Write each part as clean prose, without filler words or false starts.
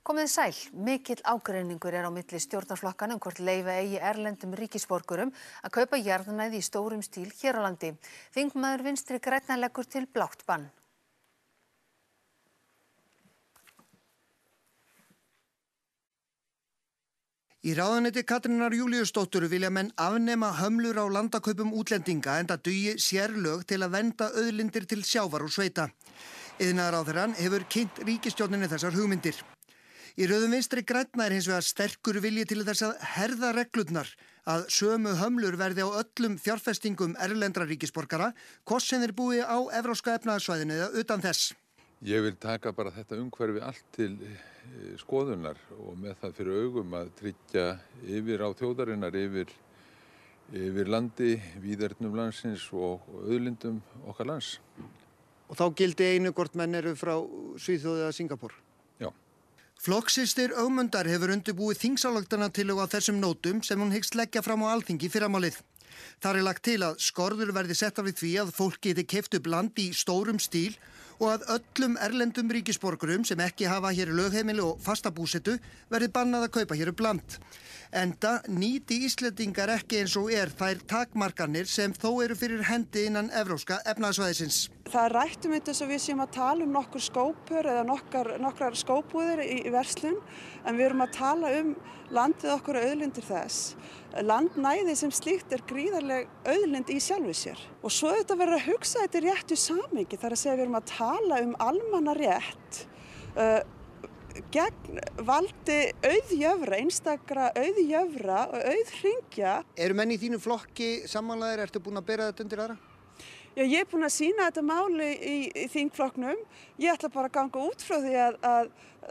Komið sæl, mikill ágreiningur á milli stjórnarflokkanna hvort leyfa eigi erlendum ríkisborgurum að kaupa jarðnæði í stórum stíl hér á landi. Þingmaður Vinstri grænna leggur til blátt bann. Í ráðuneyti Katrínar Júlíusdóttur vilja menn afnema hömlur á landakaupum útlendinga enda dugi sérlög til að vernda auðlindir til sjávar og sveita. Iðnaðarráðherrann hefur kynnt ríkisstjórninni þessar hugmyndir. Í röðum Vinstri grænna hins vegar sterkur vilji til þess að herða reglurnar, að sömu hömlur verði á öllum fjárfestingum erlendra ríkisborgara, hvort sem þeir búi á evrópska efnahagssvæðinu eða utan þess. Ég vil taka bara þetta umhverfi allt til skoðunar og með það fyrir augum að tryggja yfir á þjóðarinnar, yfir landi, víðernum landsins og auðlindum okkar lands. Og þá gildi einu hvort menn eru frá Svíþjóð eða Singapúr? Já. Flokkssystir Ögmundar hefur undirbúið þingsályktunartillögu á þessum nótum sem hún hyggst leggja fram á Alþingi í fyrramálið. Þar lagt til að skorður verði settar við því að fólk geti keypt upp land í stórum stíl og að öllum erlendum ríkisborgurum sem ekki hafa hér lögheimili og fasta búsetu verði bannað að kaupa hér upp land. Enda nýti Íslendingar ekki eins og þær takmarkanir sem þó eru fyrir hendi innan evrópska efnahagssvæðisins. Það rættum þetta svo við séum að tala nokkur skópur eða nokkrar skópbúðir í verslun, en við erum að tala landið okkur og auðlindir þess. Landnæði sem slíkt gríðarleg auðlind í sjálfu sér. Og svo þetta verður að hugsa þetta í réttu samhengi, þar að segja við erum að tala almannarétt gegn valdi auðjöfra, einstakra auðjöfra og auðhringja. Eru menn í þínu flokki samanlæðir, ertu búin að bera þetta undir aðra? Já, ég er búin að sýna þetta máli í þingflokknum. Ég ætla bara að ganga út frá því að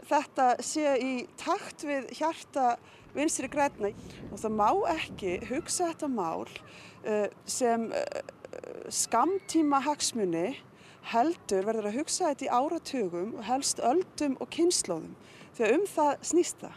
þetta sé í takt við hjarta Vinstri grænna. Og það má ekki hugsa þetta mál sem skammtíma hagsmuni, heldur verður að hugsa þetta í áratugum og helst öldum og kynslóðum. Því að það snýst það.